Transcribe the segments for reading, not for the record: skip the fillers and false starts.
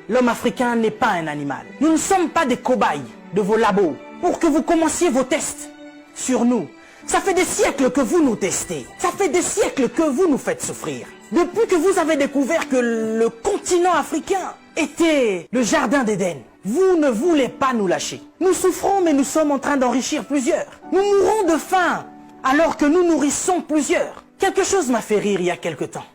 l'homme africain n'est pas un animal. Nous ne sommes pas des cobayes de vos labos pour que vous commenciez vos tests sur nous. Ça fait des siècles que vous nous testez. Ça fait des siècles que vous nous faites souffrir. Depuis que vous avez découvert que le continent africain était le jardin d'Éden, vous ne voulez pas nous lâcher. Nous souffrons, mais nous sommes en train d'enrichir plusieurs. Nous mourrons de faim alors que nous nourrissons plusieurs. Quelque chose m'a fait rire il y a quelque temps.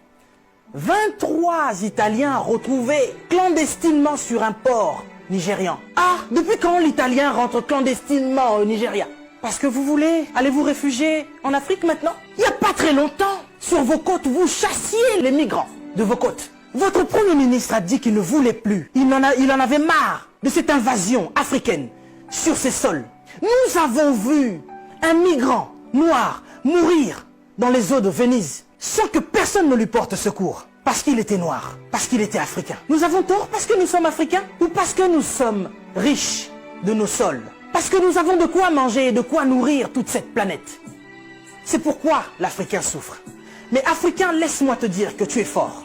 23 Italiens retrouvés clandestinement sur un port nigérian. Ah, depuis quand l'Italien rentre clandestinement au Nigeria? Parce que vous voulez aller vous réfugier en Afrique maintenant? Il n'y a pas très longtemps, sur vos côtes, vous chassiez les migrants de vos côtes. Votre Premier ministre a dit qu'il ne voulait plus. Il en avait marre de cette invasion africaine sur ses sols. Nous avons vu un migrant noir mourir dans les eaux de Venise sans que personne ne lui porte secours. Parce qu'il était noir, parce qu'il était africain. Nous avons tort parce que nous sommes africains ou parce que nous sommes riches de nos sols? Parce que nous avons de quoi manger et de quoi nourrir toute cette planète. C'est pourquoi l'Africain souffre. Mais Africain, laisse-moi te dire que tu es fort.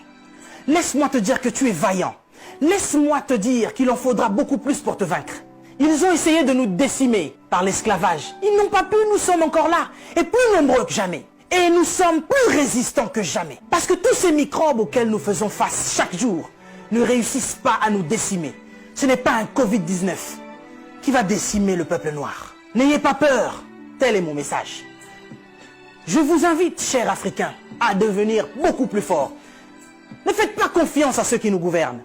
Laisse-moi te dire que tu es vaillant. Laisse-moi te dire qu'il en faudra beaucoup plus pour te vaincre. Ils ont essayé de nous décimer par l'esclavage. Ils n'ont pas pu, nous sommes encore là. Et plus nombreux que jamais. Et nous sommes plus résistants que jamais. Parce que tous ces microbes auxquels nous faisons face chaque jour ne réussissent pas à nous décimer. Ce n'est pas un Covid-19 qui va décimer le peuple noir. N'ayez pas peur, tel est mon message. Je vous invite, chers Africains, à devenir beaucoup plus forts. Ne faites pas confiance à ceux qui nous gouvernent.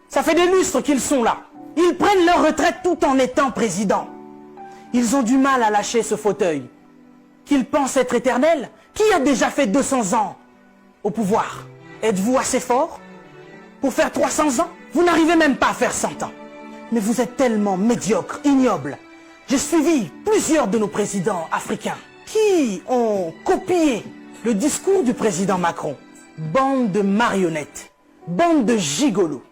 Ça fait des lustres qu'ils sont là. Ils prennent leur retraite tout en étant présidents. Ils ont du mal à lâcher ce fauteuil qu'ils pensent être éternel. Qui a déjà fait 200 ans au pouvoir? Êtes-vous assez fort pour faire 300 ans? Vous n'arrivez même pas à faire 100 ans. Mais vous êtes tellement médiocre, ignoble. J'ai suivi plusieurs de nos présidents africains qui ont copié le discours du président Macron. Bande de marionnettes, bande de gigolos.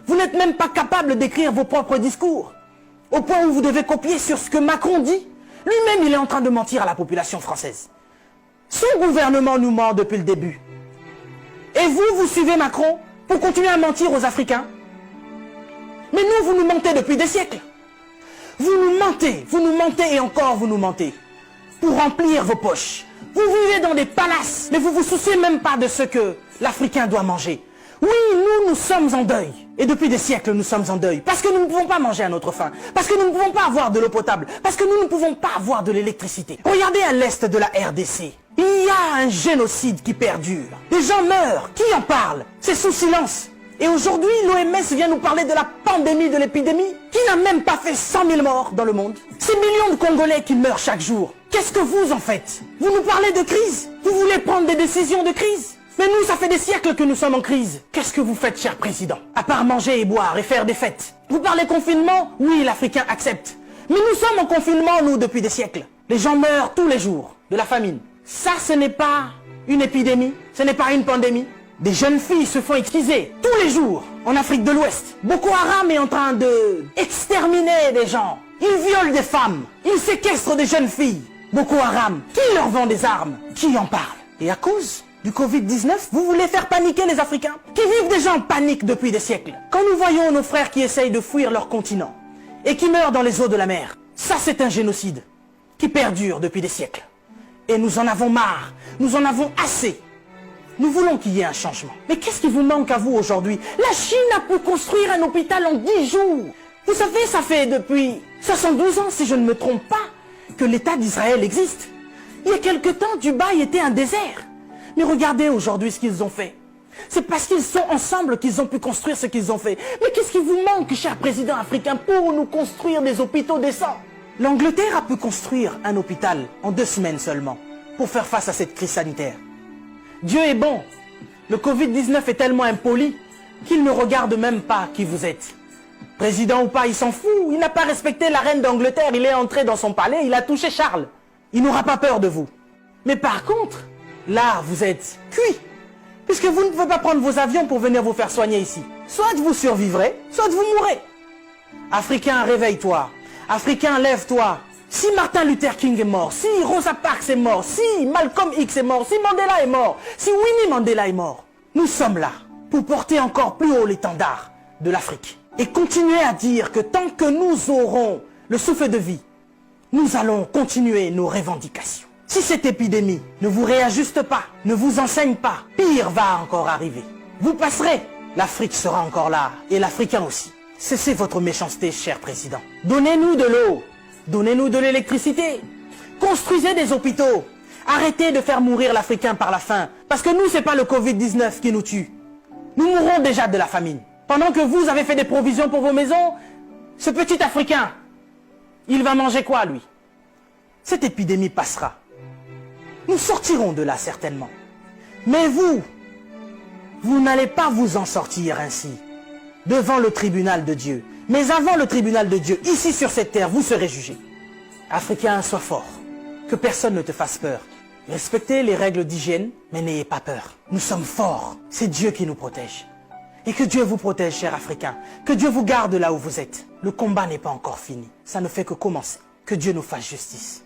Vous n'êtes même pas capable d'écrire vos propres discours, au point où vous devez copier sur ce que Macron dit. Lui-même, il est en train de mentir à la population française. Son gouvernement nous ment depuis le début. Et vous, vous suivez Macron pour continuer à mentir aux Africains? Mais nous, vous nous mentez depuis des siècles. Vous nous mentez et encore vous nous mentez. Pour remplir vos poches. Vous vivez dans des palaces, mais vous vous souciez même pas de ce que l'Africain doit manger. Oui, nous sommes en deuil. Et depuis des siècles, nous sommes en deuil. Parce que nous ne pouvons pas manger à notre faim. Parce que nous ne pouvons pas avoir de l'eau potable. Parce que nous ne pouvons pas avoir de l'électricité. Regardez à l'est de la RDC. Il y a un génocide qui perdure. Des gens meurent. Qui en parle? C'est sous silence. Et aujourd'hui, l'OMS vient nous parler de la pandémie, de l'épidémie, qui n'a même pas fait 100 000 morts dans le monde. Ces millions de Congolais qui meurent chaque jour. Qu'est-ce que vous en faites? Vous nous parlez de crise? Vous voulez prendre des décisions de crise? Mais nous, ça fait des siècles que nous sommes en crise. Qu'est-ce que vous faites, cher président? À part manger et boire et faire des fêtes. Vous parlez confinement? Oui, l'Africain accepte. Mais nous sommes en confinement, nous, depuis des siècles. Les gens meurent tous les jours de la famine. Ça, ce n'est pas une épidémie. Ce n'est pas une pandémie. Des jeunes filles se font exciser tous les jours en Afrique de l'Ouest. Boko Haram est en train de exterminer des gens. Ils violent des femmes. Ils séquestrent des jeunes filles. Boko Haram, qui leur vend des armes? Qui en parle? Et à cause du Covid-19, vous voulez faire paniquer les Africains qui vivent déjà en panique depuis des siècles. Quand nous voyons nos frères qui essayent de fuir leur continent et qui meurent dans les eaux de la mer, ça c'est un génocide qui perdure depuis des siècles. Et nous en avons marre, nous en avons assez. Nous voulons qu'il y ait un changement. Mais qu'est-ce qui vous manque à vous aujourd'hui? La Chine a pu construire un hôpital en 10 jours. Vous savez, ça fait depuis 72 ans, si je ne me trompe pas, que l'État d'Israël existe. Il y a quelque temps, Dubaï était un désert. Mais regardez aujourd'hui ce qu'ils ont fait. C'est parce qu'ils sont ensemble qu'ils ont pu construire ce qu'ils ont fait. Mais qu'est-ce qui vous manque, cher président africain, pour nous construire des hôpitaux décents? L'Angleterre a pu construire un hôpital en 2 semaines seulement pour faire face à cette crise sanitaire. Dieu est bon. Le Covid-19 est tellement impoli qu'il ne regarde même pas qui vous êtes. Président ou pas, il s'en fout. Il n'a pas respecté la reine d'Angleterre. Il est entré dans son palais, il a touché Charles. Il n'aura pas peur de vous. Mais par contre, là, vous êtes cuit. Puisque vous ne pouvez pas prendre vos avions pour venir vous faire soigner ici. Soit vous survivrez, soit vous mourrez. Africain, réveille-toi. Africain, lève-toi. Si Martin Luther King est mort, si Rosa Parks est mort, si Malcolm X est mort, si Mandela est mort, si Winnie Mandela est mort, nous sommes là pour porter encore plus haut l'étendard de l'Afrique. Et continuez à dire que tant que nous aurons le souffle de vie, nous allons continuer nos revendications. Si cette épidémie ne vous réajuste pas, ne vous enseigne pas, pire va encore arriver. Vous passerez, l'Afrique sera encore là, et l'Africain aussi. Cessez votre méchanceté, cher président. Donnez-nous de l'eau, donnez-nous de l'électricité, construisez des hôpitaux, arrêtez de faire mourir l'Africain par la faim, parce que nous, c'est pas le Covid-19 qui nous tue. Nous mourrons déjà de la famine. Pendant que vous avez fait des provisions pour vos maisons, ce petit Africain, il va manger quoi, lui? Cette épidémie passera. Nous sortirons de là, certainement. Mais vous n'allez pas vous en sortir ainsi, devant le tribunal de Dieu. Mais avant le tribunal de Dieu, ici sur cette terre, vous serez jugés. Africain, sois fort. Que personne ne te fasse peur. Respectez les règles d'hygiène, mais n'ayez pas peur. Nous sommes forts. C'est Dieu qui nous protège. Et que Dieu vous protège, chers Africains. Que Dieu vous garde là où vous êtes. Le combat n'est pas encore fini. Ça ne fait que commencer. Que Dieu nous fasse justice.